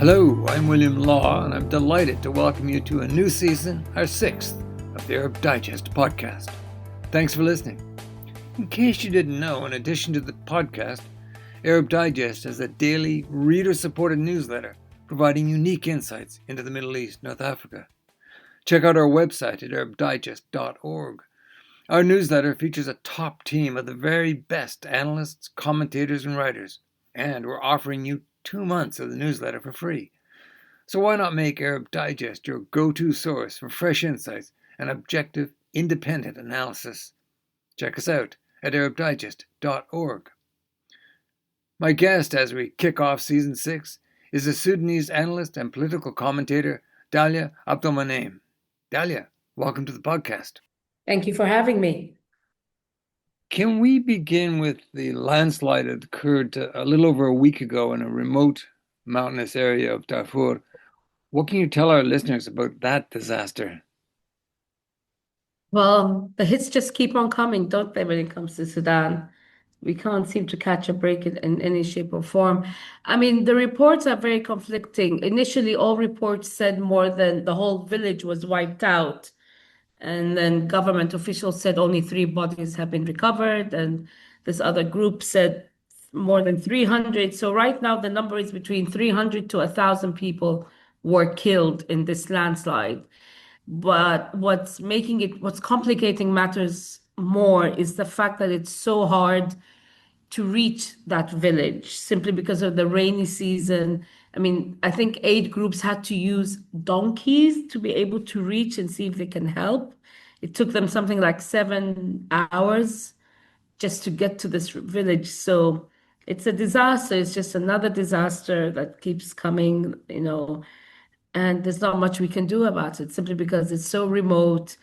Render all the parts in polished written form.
Hello, I'm William Law, and I'm delighted to welcome you to a new season, our sixth, of the Arab Digest podcast. Thanks for listening. In case you didn't know, in addition to the podcast, Arab Digest has a daily reader-supported newsletter providing unique insights into the Middle East, North Africa. Check out our website at arabdigest.org. Our newsletter features a top team of the very best analysts, commentators, and writers, and we're offering you 2 months of the newsletter for free. So why not make Arab Digest your go-to source for fresh insights and objective, independent analysis? Check us out at arabdigest.org. My guest as we kick off Season 6 is the Sudanese analyst and political commentator Dallia Abdelmoneim. Dallia, welcome to the podcast. Thank you for having me. Can we begin with the landslide that occurred a little over a week ago in a remote mountainous area of Darfur? What can you tell our listeners about that disaster? Well, the hits just keep on coming, don't they, when it comes to Sudan? We can't seem to catch a break in any shape or form. I mean, the reports are very conflicting. Initially, all reports said more than the whole village was wiped out. And then government officials said only 3 bodies have been recovered. And this other group said more than 300. So right now, the number is between 300 to 1,000 people were killed in this landslide. But what's complicating matters more is the fact that it's so hard to reach that village simply because of the rainy season. I mean, I think aid groups had to use donkeys to be able to reach and see if they can help. It took them something like 7 hours just to get to this village. So it's a disaster. It's just another disaster that keeps coming, and there's not much we can do about it simply because it's so remote.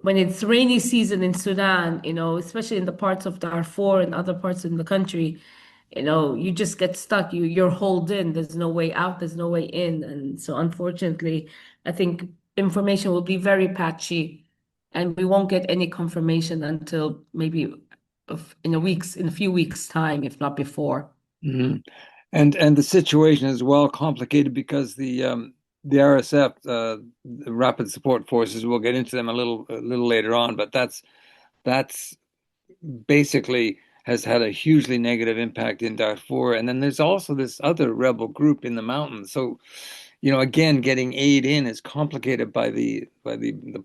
When it's rainy season in Sudan, especially in the parts of Darfur and other parts in the country, you just get stuck. You're holed in. There's no way out. There's no way in. And so unfortunately, I think information will be very patchy and we won't get any confirmation until maybe in a few weeks' time, if not before. Mm-hmm. And the situation is well complicated because the RSF, the Rapid Support Forces, we'll get into them a little later on, but that's basically has had a hugely negative impact in Darfur. And then there's also this other rebel group in the mountains. So, again, getting aid in is complicated by the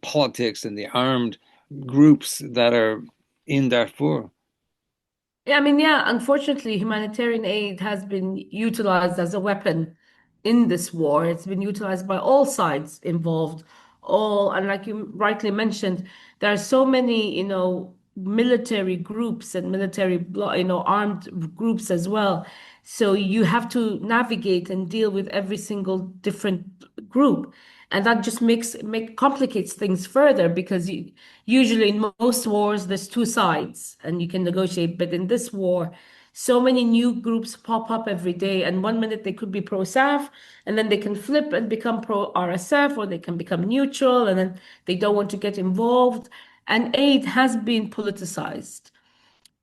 politics and the armed groups that are in Darfur. Yeah, I mean, yeah, unfortunately, humanitarian aid has been utilized as a weapon in this war. It's been utilized by all sides involved. And like you rightly mentioned, there are so many, military groups and armed groups as well. So you have to navigate and deal with every single different group. And that just complicates things further because usually in most wars there's 2 sides and you can negotiate. But in this war, so many new groups pop up every day, and one minute they could be pro-SAF, and then they can flip and become pro-RSF, or they can become neutral, and then they don't want to get involved. And aid has been politicized.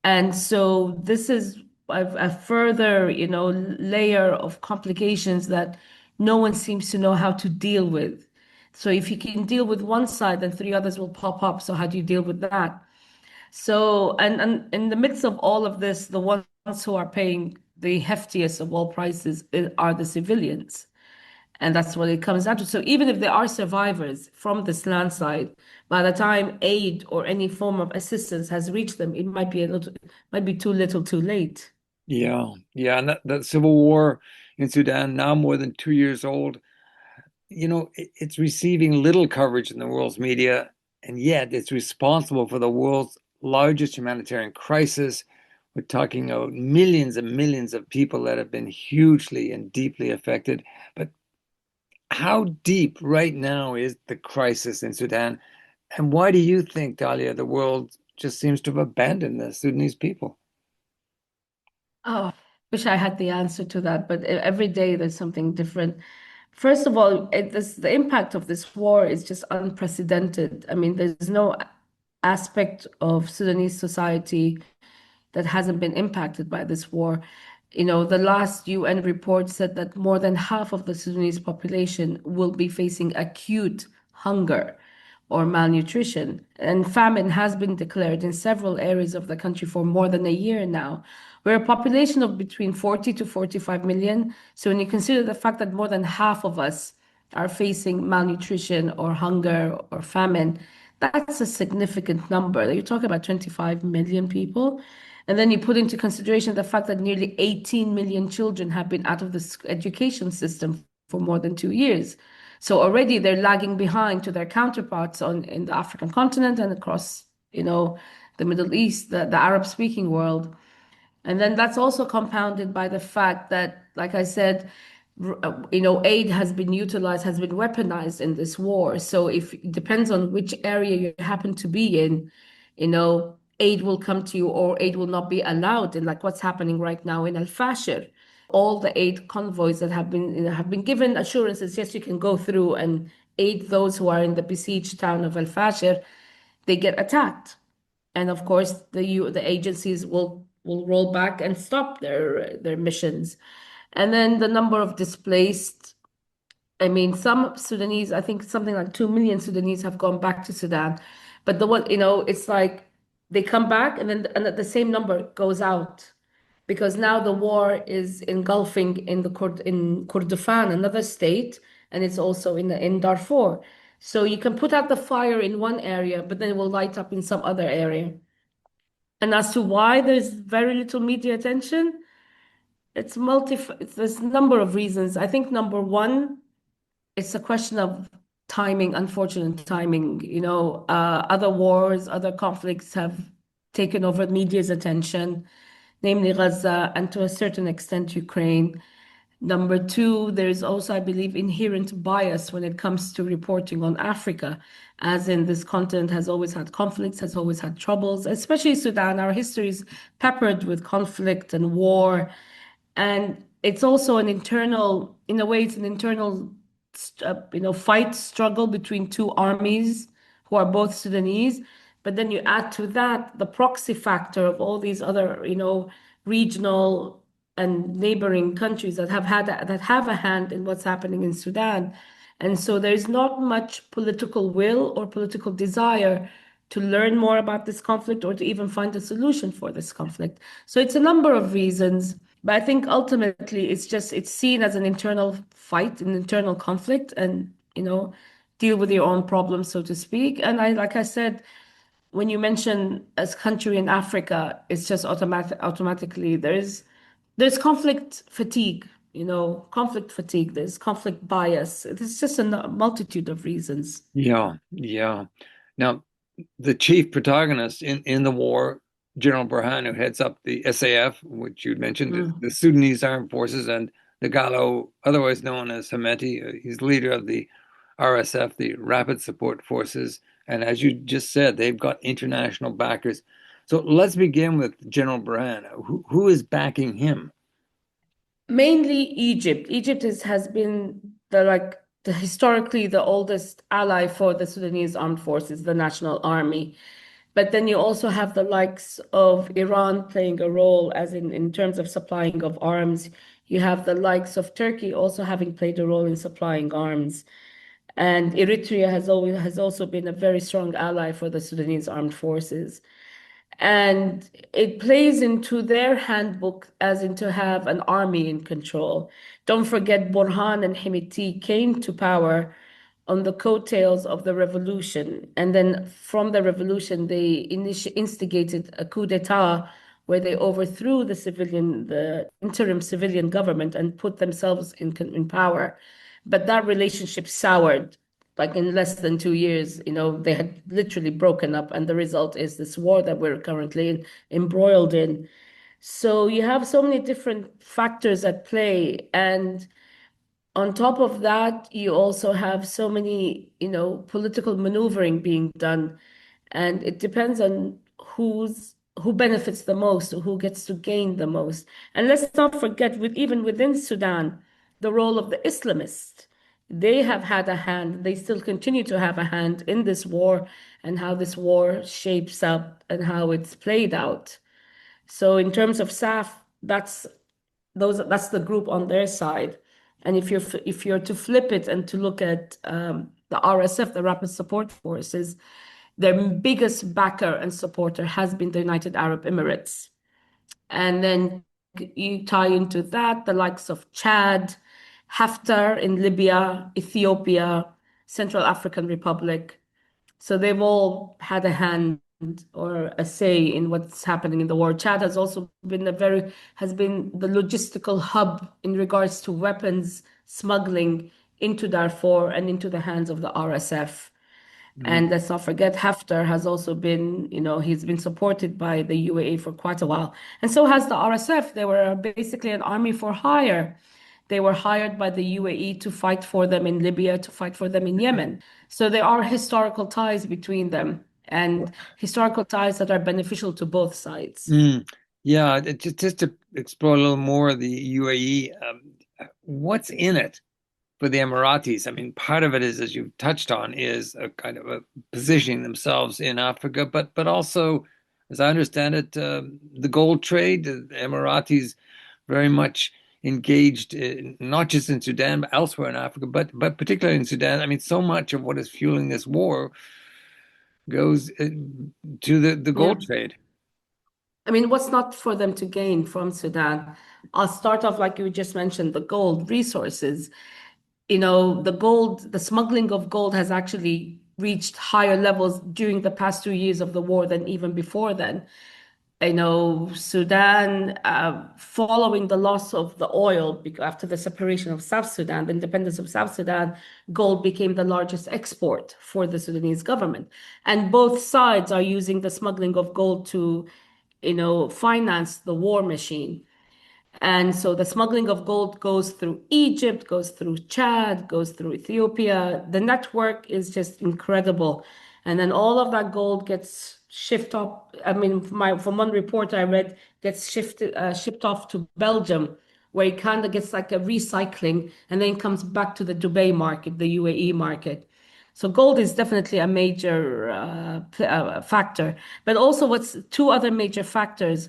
And so this is a further, layer of complications that no one seems to know how to deal with. So if you can deal with one side, then 3 others will pop up. So how do you deal with that? So, and in the midst of all of this, the ones who are paying the heftiest of all prices are the civilians. And that's what it comes down to. So even if there are survivors from this landslide, by the time aid or any form of assistance has reached them, it might be too little, too late. Yeah, yeah, and that civil war in Sudan, now more than 2 years old, it's receiving little coverage in the world's media, and yet it's responsible for the world's largest humanitarian crisis. We're talking about millions and millions of people that have been hugely and deeply affected. But how deep right now is the crisis in Sudan? And why do you think, Dallia, the world just seems to have abandoned the Sudanese people? Oh, wish I had the answer to that, but every day there's something different. First of all, the impact of this war is just unprecedented. I mean, there's no aspect of Sudanese society that hasn't been impacted by this war. The last UN report said that more than half of the Sudanese population will be facing acute hunger or malnutrition. And famine has been declared in several areas of the country for more than a year now. We're a population of between 40 to 45 million. So when you consider the fact that more than half of us are facing malnutrition or hunger or famine, that's a significant number. You're talking about 25 million people. And then you put into consideration the fact that nearly 18 million children have been out of the education system for more than 2 years. So already they're lagging behind to their counterparts in the African continent and across, the Middle East, the Arab-speaking world. And then that's also compounded by the fact that, like I said, aid has been utilized, has been weaponized in this war. So if it depends on which area you happen to be in, aid will come to you or aid will not be allowed. And like what's happening right now in Al-Fashir, all the aid convoys that have been given assurances, yes, you can go through and aid those who are in the besieged town of Al-Fashir, they get attacked. And of course, the agencies will roll back and stop their missions. And then the number of displaced, I mean, some Sudanese, I think something like 2 million Sudanese have gone back to Sudan. But the one, it's like they come back and the same number goes out because now the war is engulfing in Kordofan, another state, and it's also in Darfur. So you can put out the fire in one area, but then it will light up in some other area. And as to why there's very little media attention, there's a number of reasons. I think number one, it's a question of timing, unfortunate timing. Other wars, other conflicts have taken over media's attention, namely Gaza and to a certain extent Ukraine. Number two, there's also, I believe, inherent bias when it comes to reporting on Africa, as in this continent has always had conflicts, has always had troubles, especially Sudan. Our history is peppered with conflict and war. And it's also in a way, it's an internal, fight struggle between two armies who are both Sudanese. But then you add to that the proxy factor of all these other, regional and neighboring countries that have a hand in what's happening in Sudan. And so there's not much political will or political desire to learn more about this conflict or to even find a solution for this conflict. So it's a number of reasons, but I think ultimately it's seen as an internal fight, an internal conflict, and deal with your own problems, so to speak. And like I said, when you mention a country in Africa, it's just automatically there's conflict fatigue, conflict fatigue, there's conflict bias. It's just a multitude of reasons. Yeah, yeah. Now, the chief protagonist in the war, General Burhan, who heads up the SAF, which you mentioned, the Sudanese Armed Forces, and Dagalo, otherwise known as Hameti, he's leader of the RSF, the Rapid Support Forces. And as you just said, they've got international backers. So let's begin with General Burhan. Who is backing him? Mainly Egypt. Egypt has been historically the oldest ally for the Sudanese armed forces, the national army. But then you also have the likes of Iran playing a role, as in terms of supplying of arms. You have the likes of Turkey also having played a role in supplying arms. And Eritrea has also been a very strong ally for the Sudanese armed forces. And it plays into their handbook as in to have an army in control. Don't forget, Burhan and Hemeti came to power on the coattails of the revolution. And then from the revolution, they instigated a coup d'etat where they overthrew the interim civilian government and put themselves in power. But that relationship soured like in less than 2 years, they had literally broken up, and the result is this war that we're currently embroiled in. So you have so many different factors at play, and on top of that, you also have so many, political maneuvering being done, and it depends on who benefits the most, or who gets to gain the most. And let's not forget, even within Sudan, the role of the Islamists. They have had a hand, they still continue to have a hand in this war and how this war shapes up and how it's played out. So in terms of SAF, that's that's the group on their side. And if you're to flip it and to look at the RSF, the Rapid Support Forces, their biggest backer and supporter has been the United Arab Emirates. And then you tie into that the likes of Chad, Haftar in Libya, Ethiopia, Central African Republic. So they've all had a hand or a say in what's happening in the war. Chad has also been has been the logistical hub in regards to weapons smuggling into Darfur and into the hands of the RSF. And let's not forget, Haftar has also been, he's been supported by the UAE for quite a while. And so has the RSF. They were basically an army for hire. They were hired by the UAE to fight for them in Libya, to fight for them in Yemen. So there are historical ties between them and historical ties that are beneficial to both sides. Yeah, just to explore a little more of the UAE, what's in it for the Emiratis? I mean, part of it is, as you've touched on, is a kind of a positioning themselves in Africa, but also, as I understand it, the gold trade, the Emiratis very much engaged not just in Sudan, but elsewhere in Africa, but particularly in Sudan. I mean, so much of what is fueling this war goes to the Yeah. gold trade. I mean, what's not for them to gain from Sudan? I'll start off like you just mentioned, the gold resources. The smuggling of gold has actually reached higher levels during the past 2 years of the war than even before then. Sudan, following the loss of the oil after the separation of South Sudan, the independence of South Sudan, gold became the largest export for the Sudanese government. And both sides are using the smuggling of gold to, finance the war machine. And so the smuggling of gold goes through Egypt, goes through Chad, goes through Ethiopia. The network is just incredible. And then all of that gold gets shipped off. I mean, from one report I read, gets shipped off to Belgium, where it kind of gets like a recycling and then comes back to the Dubai market, the UAE market. So gold is definitely a major factor. But also what's two other major factors: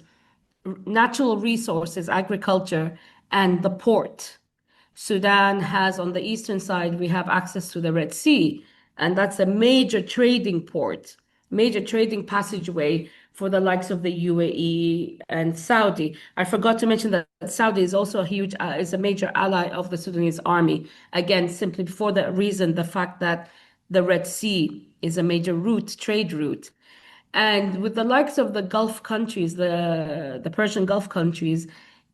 natural resources, agriculture, and the port. Sudan has on the eastern side, we have access to the Red Sea, and that's a major trading port, major trading passageway for the likes of the UAE and Saudi. I forgot to mention that Saudi is also is a major ally of the Sudanese army. Again, simply for the fact that the Red Sea is a major trade route. And with the likes of the Gulf countries, the Persian Gulf countries,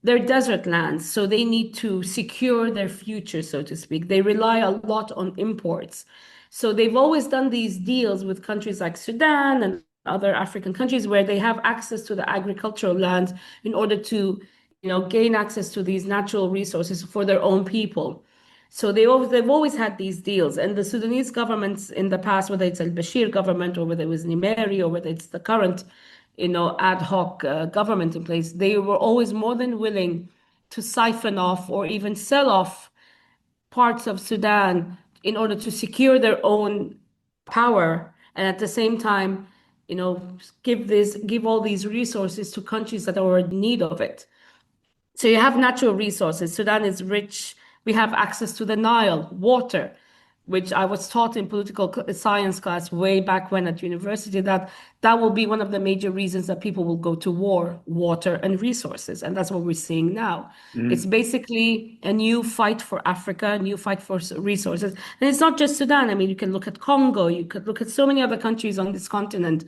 they're desert lands, so they need to secure their future, so to speak. They rely a lot on imports. So they've always done these deals with countries like Sudan and other African countries where they have access to the agricultural land in order to, gain access to these natural resources for their own people. So they've always had these deals, and the Sudanese governments in the past, whether it's al-Bashir government or whether it was Nimeri or whether it's the current, ad hoc government in place, they were always more than willing to siphon off or even sell off parts of Sudan in order to secure their own power, and at the same time, give all these resources to countries that are in need of it. So you have natural resources. Sudan is rich. We have access to the Nile, water, which I was taught in political science class way back when at university, that will be one of the major reasons that people will go to war, water and resources. And that's what we're seeing now. It's basically a new fight for Africa, a new fight for resources. And it's not just Sudan. I mean, you can look at Congo, you could look at so many other countries on this continent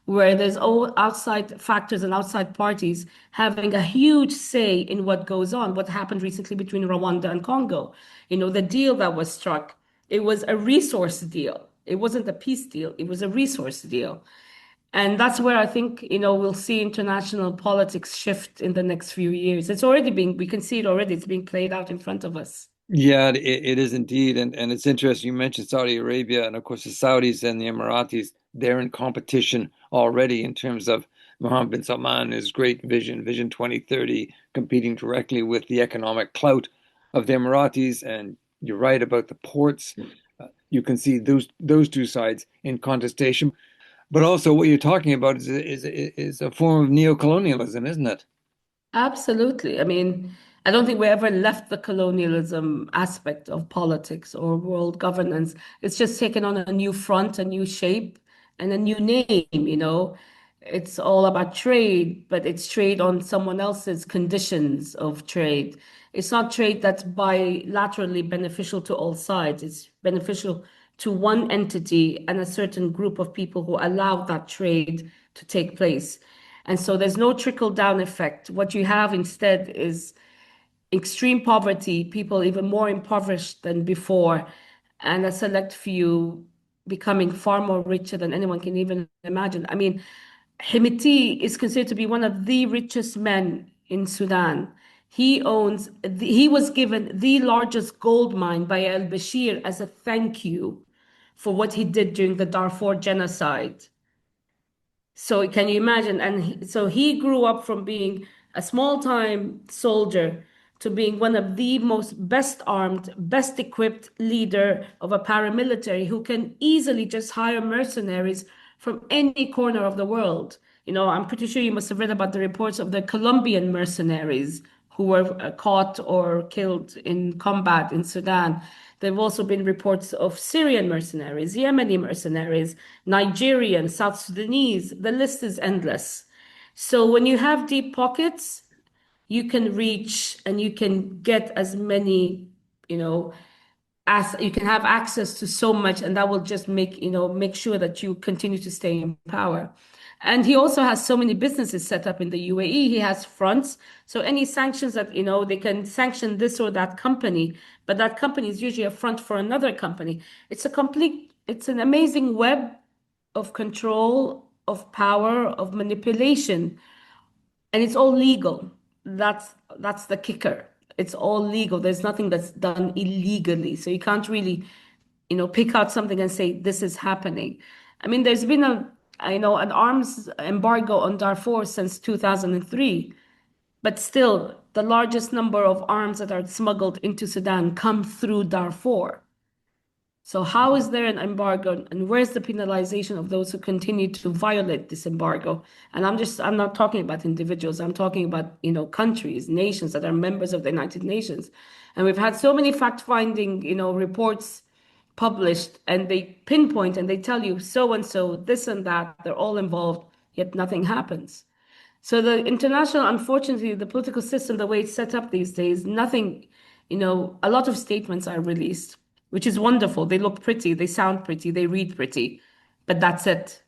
where there's all outside factors and outside parties having a huge say in what goes on, what happened recently between Rwanda and Congo. The deal that was struck, it was a resource deal. It wasn't a peace deal, it was a resource deal. And that's where I think, we'll see international politics shift in the next few years. We can see it already, it's being played out in front of us. Yeah, it is indeed. And it's interesting. You mentioned Saudi Arabia, and of course, the Saudis and the Emiratis, they're in competition already in terms of Mohammed bin Salman, his great Vision 2030, competing directly with the economic clout of the Emiratis. And you're right about the ports. You can see those two sides in contestation. But also, what you're talking about is a form of neocolonialism, isn't it? Absolutely. I mean, I don't think we ever left the colonialism aspect of politics or world governance. It's just taken on a new front, a new shape, and a new name, you know. It's all about trade, but it's trade on someone else's conditions of trade. It's not trade that's bilaterally beneficial to all sides. It's beneficial to one entity and a certain group of people who allow that trade to take place. And so there's no trickle down effect. What you have instead is extreme poverty, people even more impoverished than before, and a select few becoming far more richer than anyone can even imagine. I mean, Hemeti is considered to be one of the richest men in Sudan. He was given the largest gold mine by al-Bashir as a thank you for what he did during the Darfur genocide. So can you imagine? So he grew up from being a small-time soldier to being one of the most best armed, best equipped leader of a paramilitary who can easily just hire mercenaries from any corner of the world. You know, I'm pretty sure you must have read about the reports of the Colombian mercenaries who were caught or killed in combat in Sudan. There have also been reports of Syrian mercenaries, Yemeni mercenaries, Nigerian, South Sudanese. The list is endless. So when you have deep pockets, you can reach and you can get as many, you know, as you can have access to so much, and that will just make sure that you continue to stay in power. And he also has so many businesses set up in the UAE. He has fronts. So any sanctions that, they can sanction this or that company, but that company is usually a front for another company. It's an amazing web of control, of power, of manipulation, and it's all legal. That's the kicker. It's all legal. There's nothing that's done illegally. So you can't really, pick out something and say this is happening. I mean, there's been an arms embargo on Darfur since 2003, but still the largest number of arms that are smuggled into Sudan come through Darfur. So how is there an embargo, and where's the penalization of those who continue to violate this embargo? And I'm not talking about individuals. I'm talking about, countries, nations that are members of the United Nations. And we've had so many fact-finding, reports published, and they pinpoint and they tell you so and so, this and that, they're all involved, yet nothing happens. So the international, unfortunately, the political system, the way it's set up these days, nothing, a lot of statements are released, which is wonderful. They look pretty, they sound pretty, they read pretty, but that's it.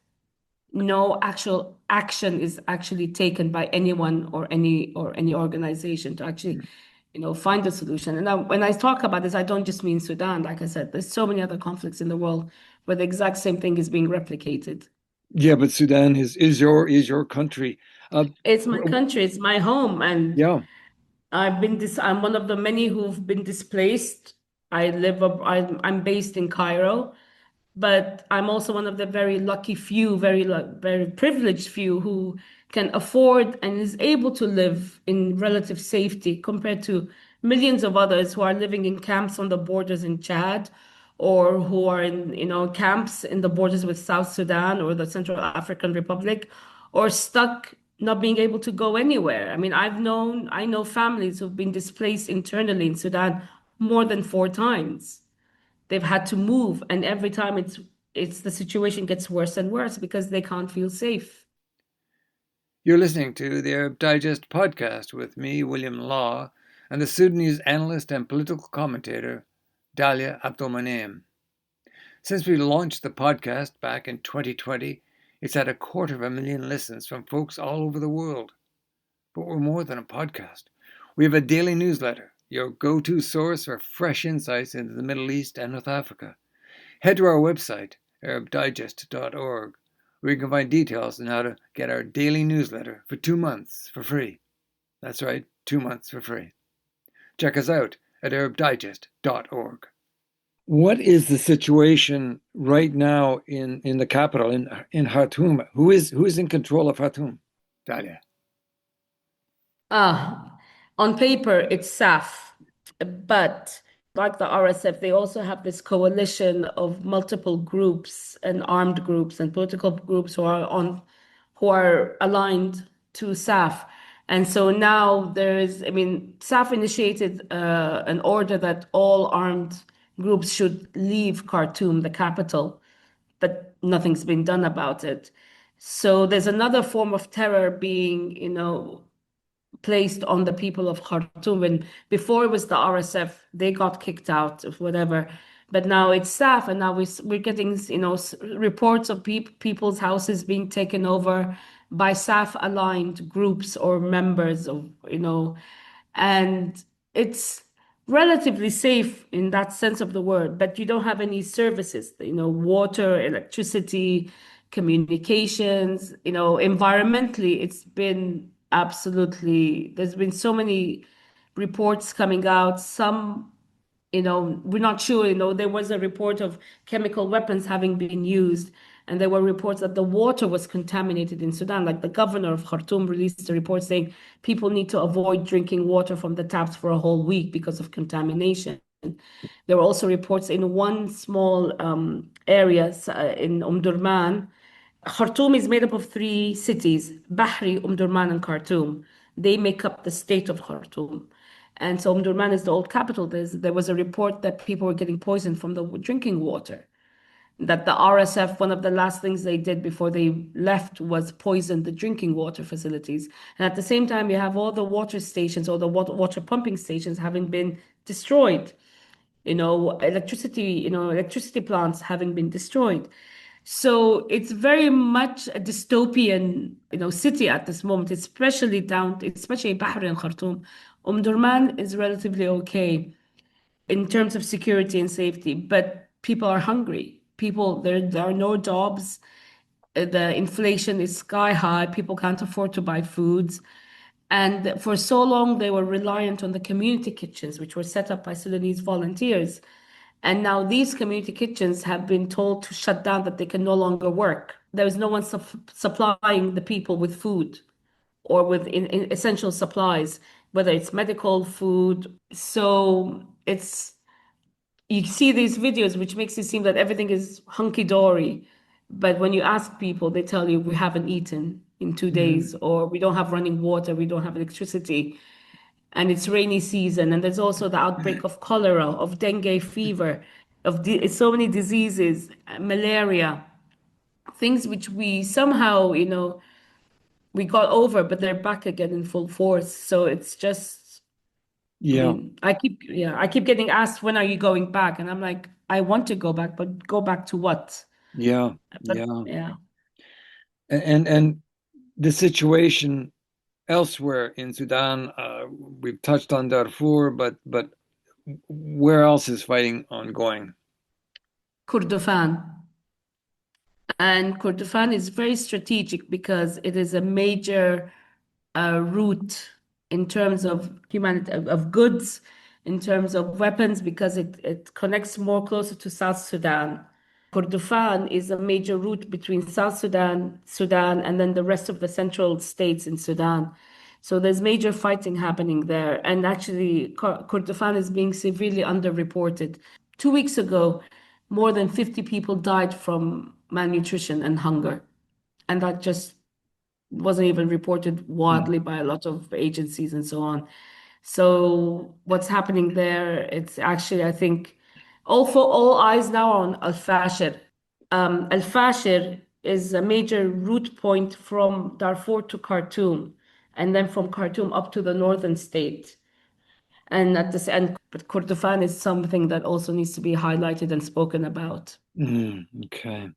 No actual action is actually taken by anyone or any organization to actually, find a solution. And now, when I talk about this, I don't just mean Sudan. Like I said, there's so many other conflicts in the world where the exact same thing is being replicated. Yeah, but Sudan is your country. It's my country, it's my home, and yeah. I'm one of the many who've been displaced. I'm based in Cairo, but I'm also one of the very lucky few, very privileged few who can afford and is able to live in relative safety compared to millions of others who are living in camps on the borders in Chad, or who are in, camps in the borders with South Sudan or the Central African Republic, or stuck not being able to go anywhere. I mean, I know families who've been displaced internally in Sudan more than 4 times. They've had to move, and every time it's the situation gets worse and worse because they can't feel safe. You're listening to the Arab Digest podcast with me, William Law, and the Sudanese analyst and political commentator, Dallia Abdelmoneim. Since we launched the podcast back in 2020, it's had 250,000 listens from folks all over the world. But we're more than a podcast. We have a daily newsletter, your go-to source for fresh insights into the Middle East and North Africa. Head to our website, arabdigest.org, where you can find details on how to get our daily newsletter for 2 months for free. That's right, 2 months for free. Check us out at arabdigest.org. What is the situation right now in the capital, in Khartoum? Who is in control of Khartoum, Dallia? On paper, it's SAF, but like the RSF, they also have this coalition of multiple groups and armed groups and political groups who are aligned to SAF. And so now there is, I mean, SAF initiated an order that all armed groups should leave Khartoum, the capital, but nothing's been done about it. So there's another form of terror being, placed on the people of Khartoum. And before it was the RSF, they got kicked out of whatever. But now it's SAF, and now we're getting, reports of people's houses being taken over by SAF-aligned groups or members of, and it's relatively safe in that sense of the word, but you don't have any services, water, electricity, communications, environmentally, it's been absolutely, there's been so many reports coming out. Some, we're not sure, there was a report of chemical weapons having been used, and there were reports that the water was contaminated in Sudan. Like the governor of Khartoum released a report saying people need to avoid drinking water from the taps for a whole week because of contamination. There were also reports in one small area in Durman. Khartoum is made up of three cities, Bahri, Durman, and Khartoum. They make up the state of Khartoum. And so Durman is the old capital. There was a report that people were getting poisoned from the drinking water. That the RSF, one of the last things they did before they left was poison the drinking water facilities. And at the same time, you have all the water stations or the water pumping stations having been destroyed. Electricity plants having been destroyed. So it's very much a dystopian, city at this moment, especially Bahrain and Khartoum. Durman is relatively okay in terms of security and safety, but people are hungry. There are no jobs. The inflation is sky high. People can't afford to buy foods. And for so long, they were reliant on the community kitchens, which were set up by Sudanese volunteers. And now these community kitchens have been told to shut down, that they can no longer work. There is no one supplying the people with food or with in essential supplies, whether it's medical food. So you see these videos, which makes it seem that everything is hunky-dory. But when you ask people, they tell you we haven't eaten in 2 days, Mm. or we don't have running water, we don't have electricity, and it's rainy season. And there's also the outbreak of cholera, of dengue fever, so many diseases, malaria, things which we somehow, we got over, but they're back again in full force. So it's just, I Yeah, mean, I keep getting asked, when are you going back? And I'm like, I want to go back, but go back to what? yeah, But yeah. yeah, And the situation elsewhere in Sudan, we've touched on Darfur, but where else is fighting ongoing? Kurdofan. And Kordofan is very strategic because it is a major route in terms of humanity of goods, in terms of weapons, because it connects more closer to South Sudan. Kordofan is a major route between South Sudan, and then the rest of the central states in Sudan. So there's major fighting happening there. And actually, Kordofan is being severely underreported. 2 weeks ago, more than 50 people died from malnutrition and hunger. And that just wasn't even reported Mm. widely by a lot of agencies and so on. So what's happening there, it's actually, I think, all eyes now on Al-Fashir. Al-Fashir is a major route point from Darfur to Khartoum, and then from Khartoum up to the northern state. And at this end, but Kordofan is something that also needs to be highlighted and spoken about. Okay.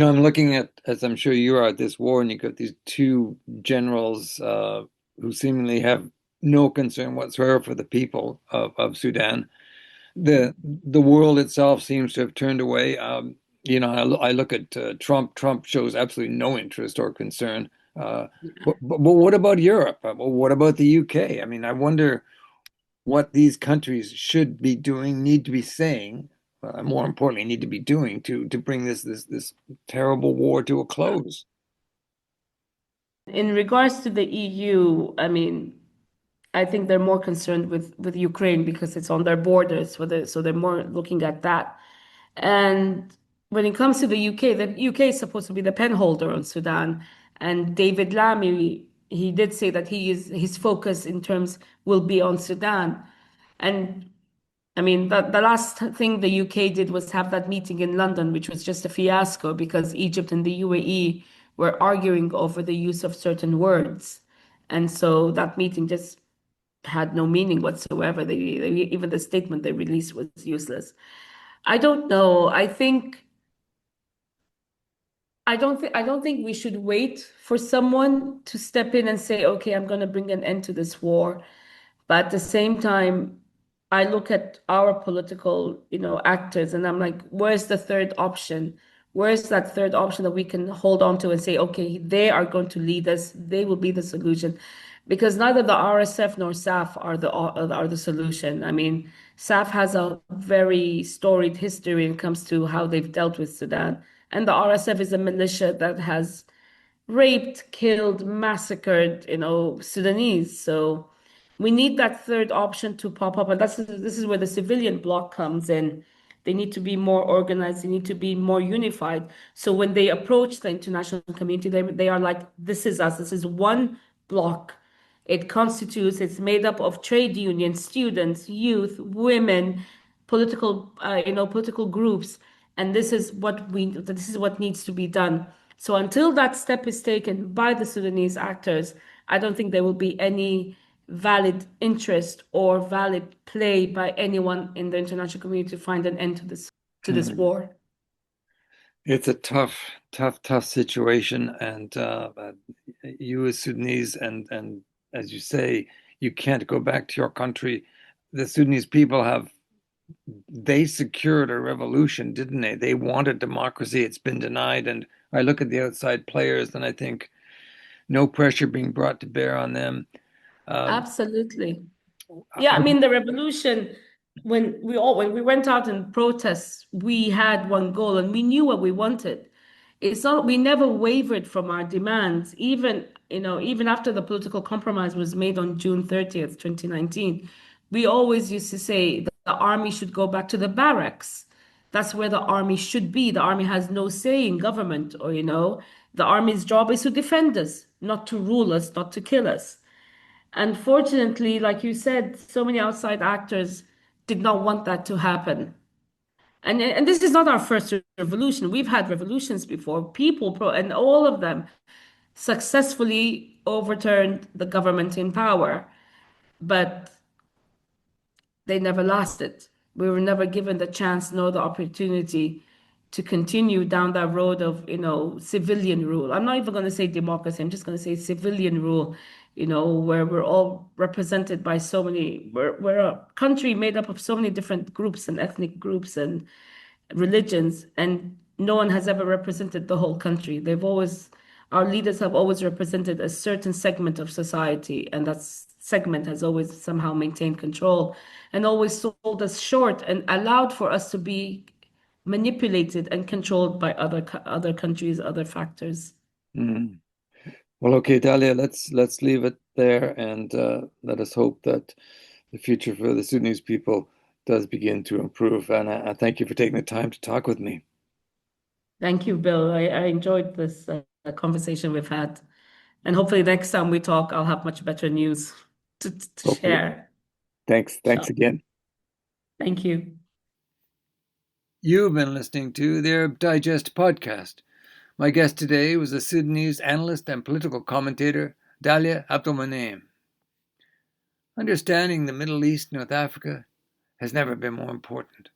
I'm looking at, as I'm sure you are, at this war, and you've got these two generals who seemingly have no concern whatsoever for the people of Sudan. The world itself seems to have turned away. I look at Trump. Trump shows absolutely no interest or concern. But what about Europe? What about the UK? I mean, I wonder what these countries should be doing, need to be saying, more importantly, need to be doing to bring this terrible war to a close. In regards to the EU, I mean, I think they're more concerned with Ukraine because it's on their borders, so they're more looking at that. And when it comes to the UK is supposed to be the penholder on Sudan, and David Lammy he did say that his focus in terms will be on Sudan. And I mean, the last thing the UK did was have that meeting in London, which was just a fiasco because Egypt and the UAE were arguing over the use of certain words. And so that meeting just had no meaning whatsoever. Even the statement they released was useless. I don't know. I don't think we should wait for someone to step in and say, okay, I'm going to bring an end to this war. But at the same time, I look at our political, actors, and I'm like, where's the third option? Where's that third option that we can hold on to and say, okay, they are going to lead us. They will be the solution, because neither the RSF nor SAF are the solution. I mean, SAF has a very storied history when it comes to how they've dealt with Sudan, and the RSF is a militia that has raped, killed, massacred, Sudanese. So we need that third option to pop up, and this is where the civilian bloc comes in. They need to be more organized. They need to be more unified. So when they approach the international community, they are like, "This is us. This is one bloc. It's made up of trade unions, students, youth, women, political groups, and this is what needs to be done." So until that step is taken by the Sudanese actors, I don't think there will be any valid interest or valid play by anyone in the international community to find an end to this war. It's a tough situation, and you as Sudanese, and as you say, you can't go back to your country. The Sudanese people they secured a revolution, didn't they? They wanted democracy. It's been denied, and I look at the outside players, and I think no pressure being brought to bear on them. Absolutely. Yeah, I mean the revolution, when we went out in protests, we had one goal and we knew what we wanted. It's not We never wavered from our demands, even after the political compromise was made on June 30th, 2019. We always used to say that the army should go back to the barracks. That's where the army should be. The army has no say in government, or the army's job is to defend us, not to rule us, not to kill us. Unfortunately, like you said, so many outside actors did not want that to happen. And this is not our first revolution. We've had revolutions before. And all of them successfully overturned the government in power, but they never lasted. We were never given the chance nor the opportunity to continue down that road of, civilian rule. I'm not even going to say democracy. I'm just going to say civilian rule, where we're all represented by we're a country made up of so many different groups and ethnic groups and religions, and no one has ever represented the whole country. Our leaders have always represented a certain segment of society, and that segment has always somehow maintained control and always sold us short and allowed for us to be manipulated and controlled by other countries, other factors. Mm. Well, okay, Dallia, let's leave it there, and let us hope that the future for the Sudanese people does begin to improve. And I thank you for taking the time to talk with me. Thank you, Bill. I enjoyed this conversation we've had. And hopefully next time we talk, I'll have much better news to Hopefully. share. Thanks again. Thank you. You've been listening to the Arab Digest podcast. My guest today was the Sudanese analyst and political commentator, Dallia Abdelmoneim. Understanding the Middle East, North Africa has never been more important.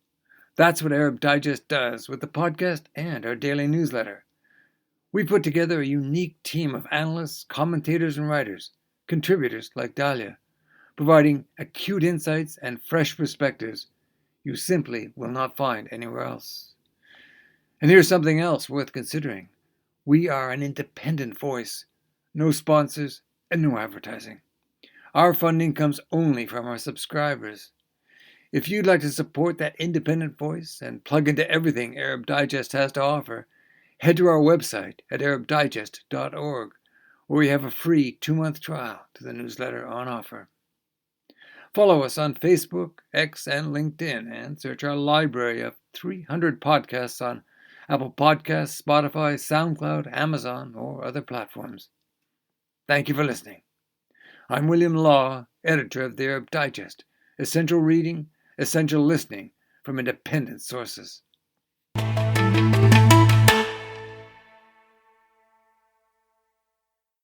That's what Arab Digest does with the podcast and our daily newsletter. We put together a unique team of analysts, commentators, and writers, contributors like Dallia, providing acute insights and fresh perspectives you simply will not find anywhere else. And here's something else worth considering. We are an independent voice, no sponsors and no advertising. Our funding comes only from our subscribers. If you'd like to support that independent voice and plug into everything Arab Digest has to offer, head to our website at arabdigest.org, where we have a free 2-month trial to the newsletter on offer. Follow us on Facebook, X, and LinkedIn, and search our library of 300 podcasts on Apple Podcasts, Spotify, SoundCloud, Amazon, or other platforms. Thank you for listening. I'm William Law, editor of the Arab Digest. Essential reading, essential listening from independent sources.